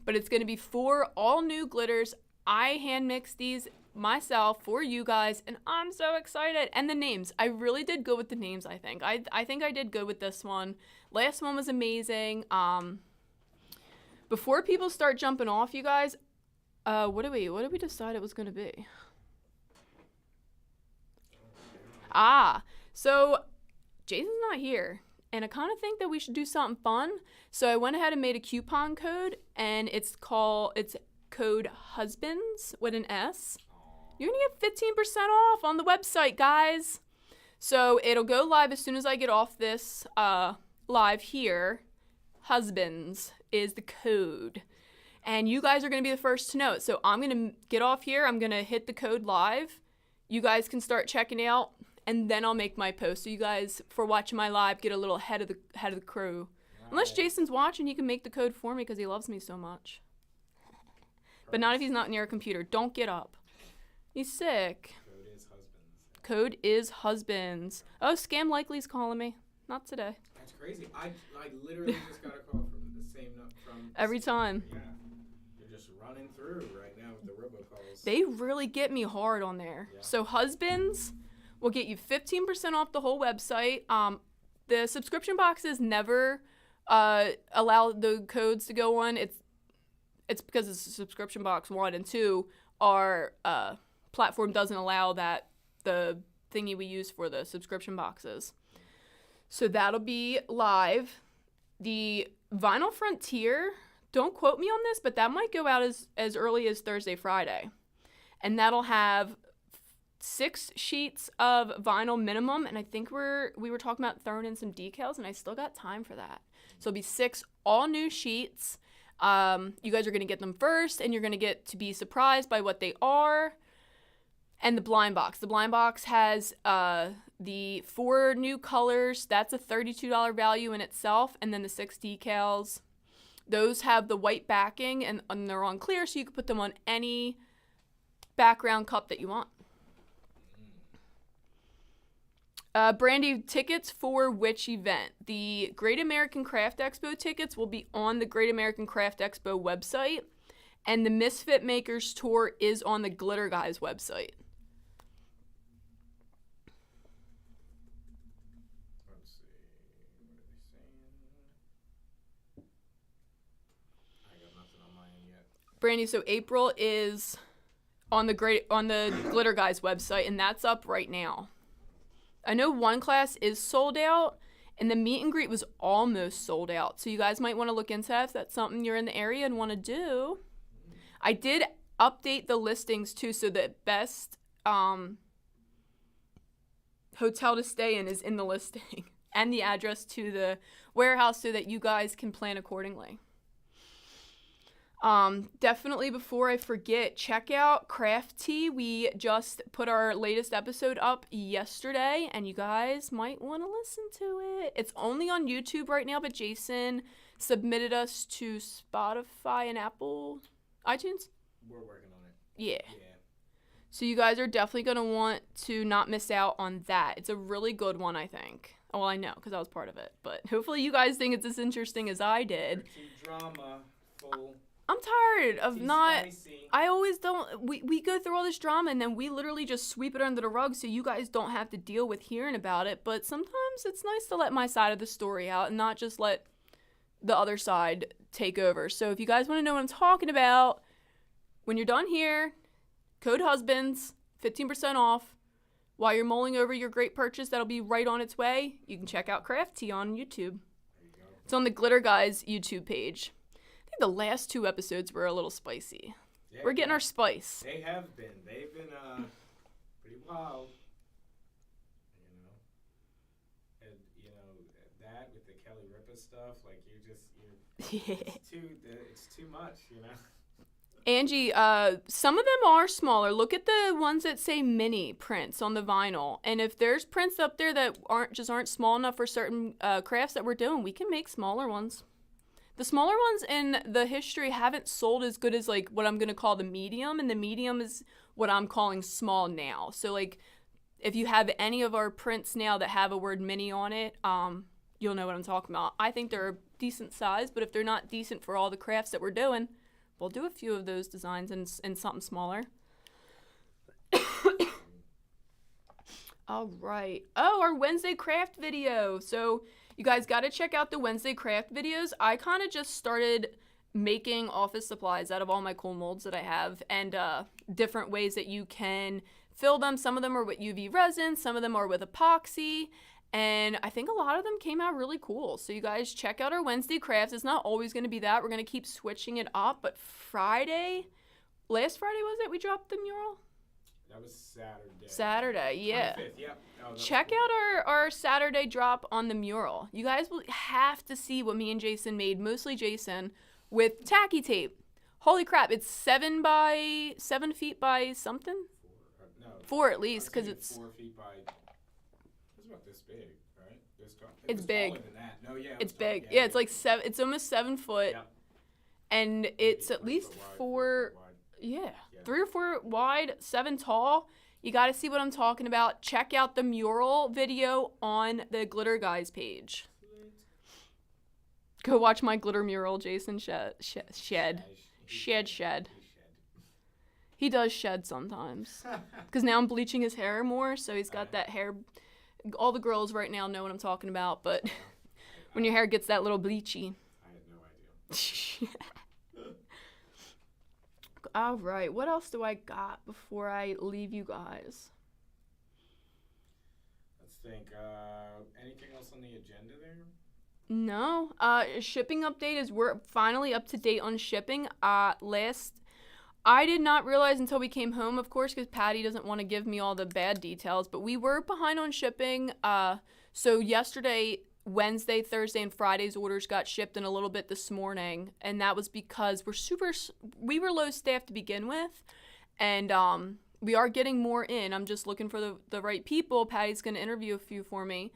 But it's going to be 4 all new glitters. I hand mixed these myself for you guys, and I'm so excited. And the names, I really did good with the names. I think I did good with this one. Last one was amazing. Before people start jumping off, you guys, what did we decide it was going to be? So Jason's not here, and I kind of think that we should do something fun. So I went ahead and made a coupon code, and it's code HUSBANDS with an S. You're going to get 15% off on the website, guys. So it'll go live as soon as I get off this live here. Husbands is the code. And you guys are going to be the first to know it. So I'm going to get off here. I'm going to hit the code live. You guys can start checking out, and then I'll make my post. So you guys, for watching my live, get a little ahead of the crew. Right. Unless Jason's watching, he can make the code for me because he loves me so much. But not if he's not near a computer. Don't get up. He's sick. Code is husbands. Code is husbands. Oh, Scam Likely's calling me. Not today. That's crazy. I literally just got a call from the same from every time. Yeah. You're just running through right now with the robocalls. They really get me hard on there. Yeah. So Husbands will get you 15% off the whole website. The subscription boxes never allow the codes to go on. It's because it's a subscription box 1 and 2. Our platform doesn't allow that, the thingy we use for the subscription boxes. So that'll be live. The Vinyl Frontier, don't quote me on this, but that might go out as early as Thursday, Friday. And that'll have 6 sheets of vinyl minimum, and I think we were talking about throwing in some decals, and I still got time for that. So it'll be 6 all new sheets. You guys are going to get them first, and you're going to get to be surprised by what they are. And the blind box. The blind box has the 4 new colors. That's a $32 value in itself. And then the 6 decals. Those have the white backing and they're on clear, so you can put them on any background cup that you want. Brandy, tickets for which event? The Great American Craft Expo tickets will be on the Great American Craft Expo website, and the Misfit Makers Tour is on the Glitter Guys website. Let's see. What are they saying? I got nothing on my end yet. Brandy, so April is on the Glitter Guys website, and that's up right now. I know one class is sold out, and the meet and greet was almost sold out. So you guys might want to look into that if that's something you're in the area and want to do. I did update the listings too, so the best hotel to stay in is in the listing and the address to the warehouse so that you guys can plan accordingly. Definitely before I forget, check out Craft Tea. We just put our latest episode up yesterday, and you guys might want to listen to it. It's only on YouTube right now, but Jason submitted us to Spotify and Apple iTunes. We're working on it. Yeah. Yeah. So you guys are definitely going to want to not miss out on that. It's a really good one, I think. Well, I know, because I was part of it. But hopefully you guys think it's as interesting as I did. Drama full. I'm tired of not... Spicy. I always don't... We go through all this drama, and then we literally just sweep it under the rug so you guys don't have to deal with hearing about it. But sometimes it's nice to let my side of the story out and not just let the other side take over. So if you guys want to know what I'm talking about, when you're done here, code HUSBANDS, 15% off. While you're mulling over your great purchase that'll be right on its way, you can check out Craft Tea on YouTube. There you go. It's on the Glitter Guys YouTube page. I think the last 2 episodes were a little spicy. Yeah, We're getting our spice. They have been. They've been pretty wild. You know. And that with the Kelly Ripa stuff, like it's too much, you know. Angie, some of them are smaller. Look at the ones that say mini prints on the vinyl. And if there's prints up there that aren't small enough for certain crafts that we're doing, we can make smaller ones. The smaller ones in the history haven't sold as good as like what I'm going to call the medium, and the medium is what I'm calling small now. So like if you have any of our prints now that have a word mini on it, you'll know what I'm talking about. I think they're a decent size, but if they're not decent for all the crafts that we're doing, we'll do a few of those designs in something smaller. All right. Oh, our Wednesday craft video. So you guys got to check out the Wednesday craft videos. I kind of just started making office supplies out of all my cool molds that I have, and different ways that you can fill them. Some of them are with UV resin, some of them are with epoxy, and I think a lot of them came out really cool. So you guys check out our Wednesday crafts. It's not always going to be that. We're going to keep switching it up, but last Friday was it, we dropped the mural? That was Saturday. Saturday, yeah. 25th, yep. Oh, Check out our Saturday drop on the mural. You guys will have to see what me and Jason made, mostly Jason, with tacky tape. Holy crap, it's 7 feet by something? 4 at least, because it's... 4 feet by... It's about this big, right? It's big. Taller than that. No, yeah. It's big. Yeah, it's like 7... It's almost 7 foot. Yep. And it's at least 4... Yeah, 3 or 4 wide, 7 tall. You got to see what I'm talking about. Check out the mural video on the Glitter Guys page. Go watch my glitter mural, Jason shed. He does shed sometimes. Because now I'm bleaching his hair more, so he's got that hair. All the girls right now know what I'm talking about, but when your hair gets that little bleachy. I had no idea. All right, what else do I got before I leave you guys? Let's think. Anything else on the agenda there? No. Shipping update is we're finally up to date on shipping. I did not realize until we came home, of course, because Patty doesn't want to give me all the bad details, but we were behind on shipping. So yesterday, Wednesday, Thursday, and Friday's orders got shipped in a little bit this morning, and that was because we were low staffed to begin with, and we are getting more in. I'm just looking for the right people. Patty's going to interview a few for me,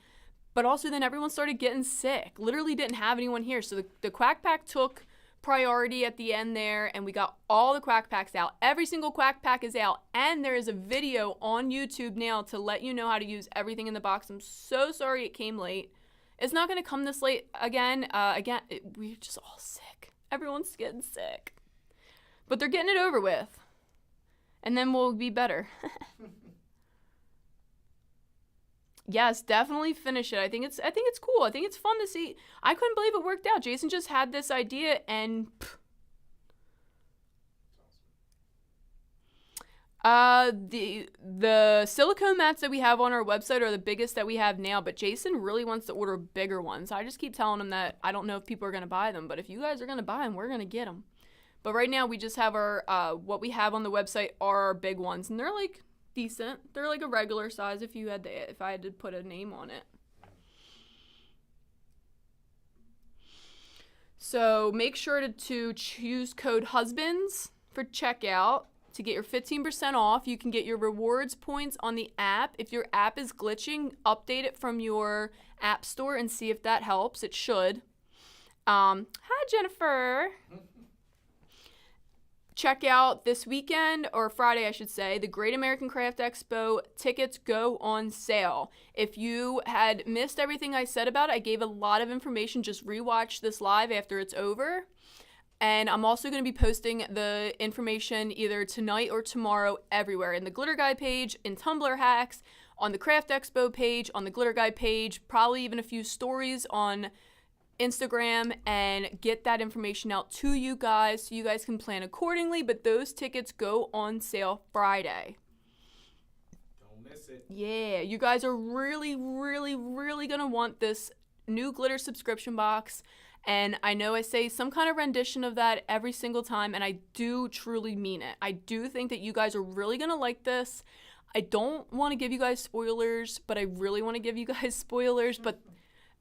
but also then everyone started getting sick. Literally didn't have anyone here, so the Quack Pack took priority at the end there, and we got all the quack packs out. Every single quack pack is out, and there is a video on YouTube now to let you know how to use everything in the box. I'm so sorry it came late. It's not going to come this late again. We're just all sick. Everyone's getting sick. But they're getting it over with. And then we'll be better. Yes, definitely finish it. I think it's cool. I think it's fun to see. I couldn't believe it worked out. Jason just had this idea and the silicone mats that we have on our website are the biggest that we have now, but Jason really wants to order bigger ones. I just keep telling him that I don't know if people are going to buy them, but if you guys are going to buy them, we're going to get them. But right now we just have our what we have on the website are our big ones, and they're like decent. They're like a regular size if I had to put a name on it. So make sure to choose code HUSBANDS for checkout to get your 15% off. You can get your rewards points on the app. If your app is glitching, update it from your app store and see if that helps. It should. Hi, Jennifer. Check out this weekend, or Friday I should say, the Great American Craft Expo tickets go on sale. If you had missed everything I said about it, I gave a lot of information. Just rewatch this live after it's over. And I'm also going to be posting the information either tonight or tomorrow everywhere. In the Glitter Guy page, in Tumblr Hacks, on the Craft Expo page, on the Glitter Guy page, probably even a few stories on Instagram, and get that information out to you guys so you guys can plan accordingly. But those tickets go on sale Friday. Don't miss it. Yeah, you guys are really, really, really going to want this new glitter subscription box. And I know I say some kind of rendition of that every single time, and I do truly mean it. I do think that you guys are really going to like this. I don't want to give you guys spoilers, but I really want to give you guys spoilers. But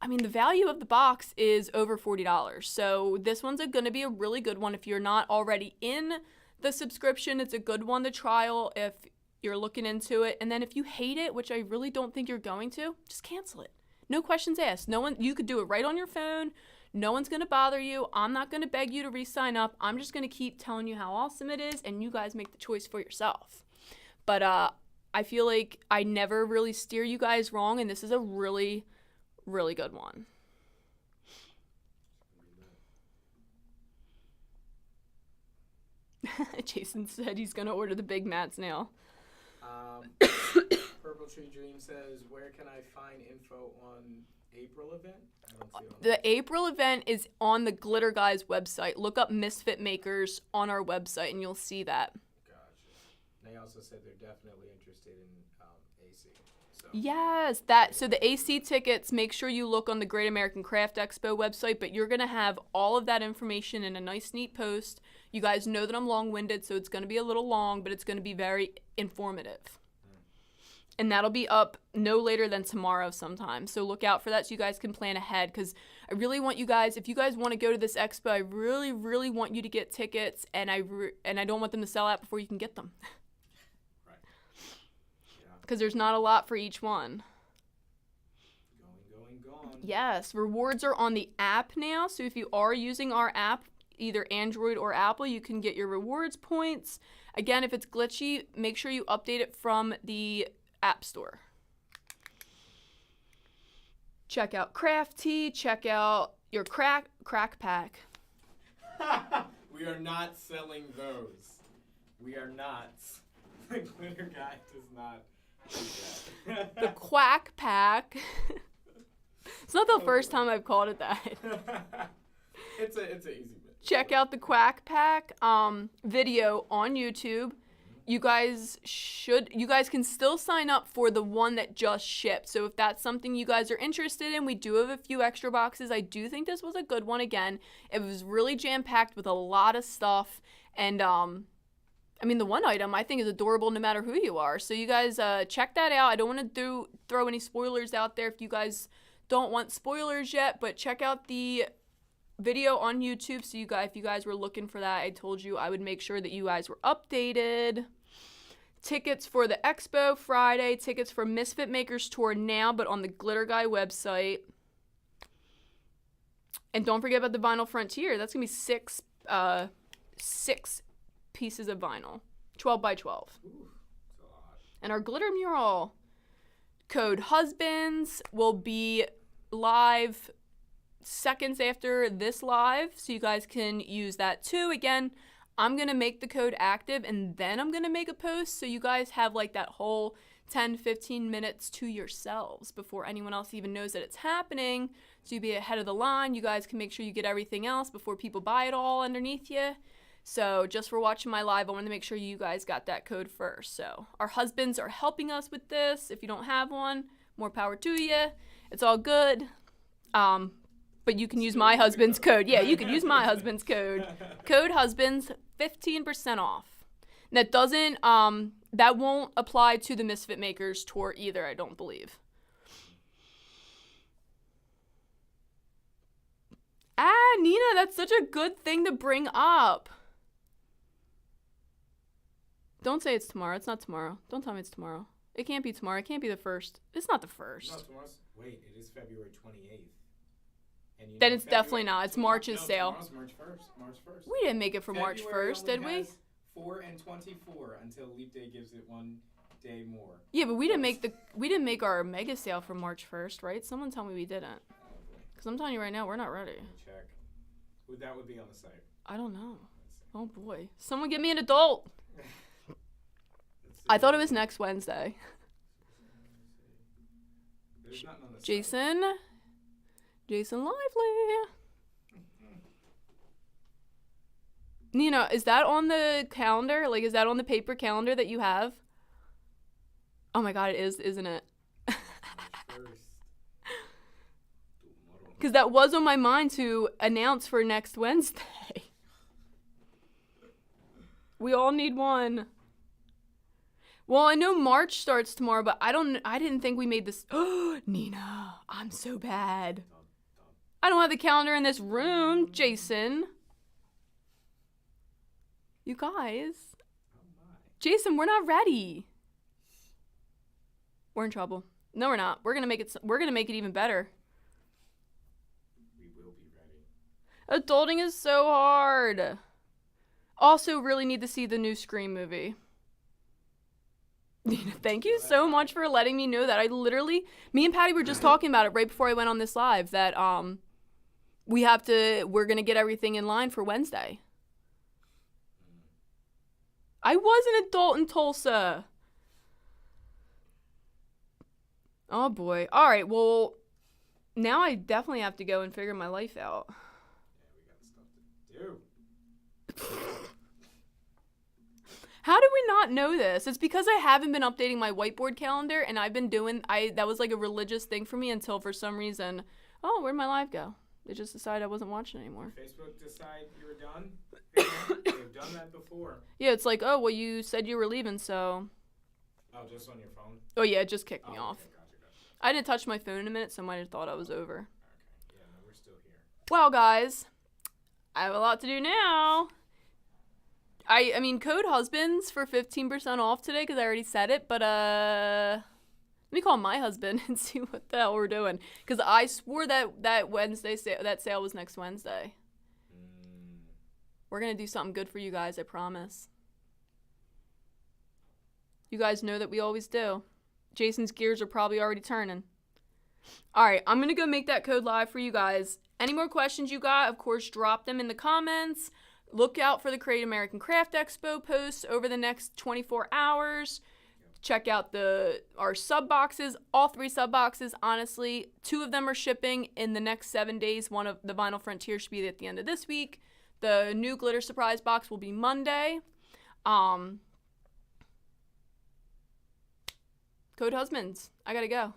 I mean, the value of the box is over $40. So this one's going to be a really good one. If you're not already in the subscription, it's a good one to trial if you're looking into it. And then if you hate it, which I really don't think you're going to, just cancel it. No questions asked. You could do it right on your phone. No one's going to bother you. I'm not going to beg you to re-sign up. I'm just going to keep telling you how awesome it is, and you guys make the choice for yourself. But I feel like I never really steer you guys wrong, and this is a really, really good one. Jason said he's going to order the big mats now. Purple Tree Dream says, where can I find info on April event? I don't see it on the April event is on the Glitter Guys website. Look up Misfit Makers on our website and you'll see that. Gotcha. They also said they're definitely interested in AC. So. Yes, so the AC tickets, make sure you look on the Great American Craft Expo website, but you're going to have all of that information in a nice, neat post. You guys know that I'm long-winded, so it's going to be a little long, but it's going to be very informative. And that'll be up no later than tomorrow sometime. So look out for that so you guys can plan ahead, because I really want you guys, if you guys want to go to this expo, I really, really want you to get tickets, and I don't want them to sell out before you can get them. Right. Yeah. Because there's not a lot for each one. Going. Yes, rewards are on the app now. So if you are using our app, either Android or Apple, you can get your rewards points. Again, if it's glitchy, make sure you update it from the App Store. Check out Craft Tea. Check out your crack pack. We are not selling those. We are not. The Glitter Guy does not do that. The quack pack. It's not the first time I've called it that. It's an easy bit. Check out the quack pack video on YouTube. You guys can still sign up for the one that just shipped. So if that's something you guys are interested in, we do have a few extra boxes. I do think this was a good one again. It was really jam-packed with a lot of stuff. And, I mean, the one item I think is adorable no matter who you are. So you guys check that out. I don't want to throw any spoilers out there if you guys don't want spoilers yet. But check out the video on YouTube. So if you guys were looking for that, I told you I would make sure that you guys were updated. Tickets for the expo Friday, tickets for Misfit Makers tour now, but on the Glitter Guy website. And don't forget about the Vinyl Frontier. That's gonna be 6 pieces of vinyl, 12 by 12. Ooh, that's a lot. And our glitter mural code husbands will be live seconds after this live, so you guys can use that too. Again, I'm going to make the code active and then I'm going to make a post so you guys have like that whole 10-15 minutes to yourselves before anyone else even knows that it's happening. So you be ahead of the line. You guys can make sure you get everything else before people buy it all underneath you. So just for watching my live, I wanted to make sure you guys got that code first. So our husbands are helping us with this. If you don't have one, more power to you. It's all good. But you can use my husband's code. Yeah, you can use my husband's code. Code husbands, 15% off. And that doesn't, that won't apply to the Misfit Makers tour either, I don't believe. Nina, that's such a good thing to bring up. Don't say it's tomorrow. It's not tomorrow. Don't tell me it's tomorrow. It can't be tomorrow. It can't be the 1st. It's not the 1st. No, tomorrow's. Wait, it is February 28th. And you Then know it's definitely not. It's March's sale. Tomorrow's March 1st. March 1st. We didn't make it for March February 1st, did only we? has 4 and 24 until Leap Day gives it 1 day more. Yeah, but we didn't make our mega sale for March 1st, right? Someone tell me we didn't. Because I'm telling you right now, we're not ready. Let me check. That would be on the site. I don't know. Let's Oh boy. Someone get me an adult. see. I thought it was next Wednesday. There's nothing on the site. Jason Lively. Nina, is that on the calendar? Like, is that on the paper calendar that you have? Oh my god, it is, isn't it? Because that was on my mind to announce for next Wednesday. We all need one. Well, I know March starts tomorrow, but I didn't think we made this. Oh, Nina, I'm so bad. I don't have the calendar in this room, Jason. You guys. Jason, we're not ready. We're in trouble. No, we're not. We're gonna make it even better. We will be ready. Adulting is so hard. Also, really need to see the new Scream movie. Thank you so much for letting me know that. Me and Patty were just talking about it right before I went on this live that we're gonna get everything in line for Wednesday. I was an adult in Tulsa. Oh boy. All right, well, now I definitely have to go and figure my life out. Yeah, we got stuff to do. How do we not know this? It's because I haven't been updating my whiteboard calendar, and I've been that was like a religious thing for me until for some reason, oh, where'd my live go? They just decided I wasn't watching anymore. Facebook decide you were done? They've done that before. Yeah, it's like, oh, well, you said you were leaving, so. Oh, just on your phone? Oh, yeah, it just kicked me off. Okay, gotcha. I didn't touch my phone in a minute, so I might have thought I was over. Okay, yeah, no, we're still here. Well, guys, I have a lot to do now. I mean, code husbands for 15% off today because I already said it, but let me call my husband and see what the hell we're doing because I swore that Wednesday that sale was next Wednesday. We're gonna do something good for you guys, I promise. You guys know that we always do. Jason's gears are probably already turning. All right, I'm gonna go make that code live for you guys. Any more questions you got, of course, drop them in the comments. Look out for the Create American Craft Expo posts over the next 24 hours. Check out our sub boxes, all 3 sub boxes. Honestly, 2 of them are shipping in the next 7 days. One of the Vinyl Frontier should be at the end of this week. The new glitter surprise box will be Monday. Code husbands. I gotta go.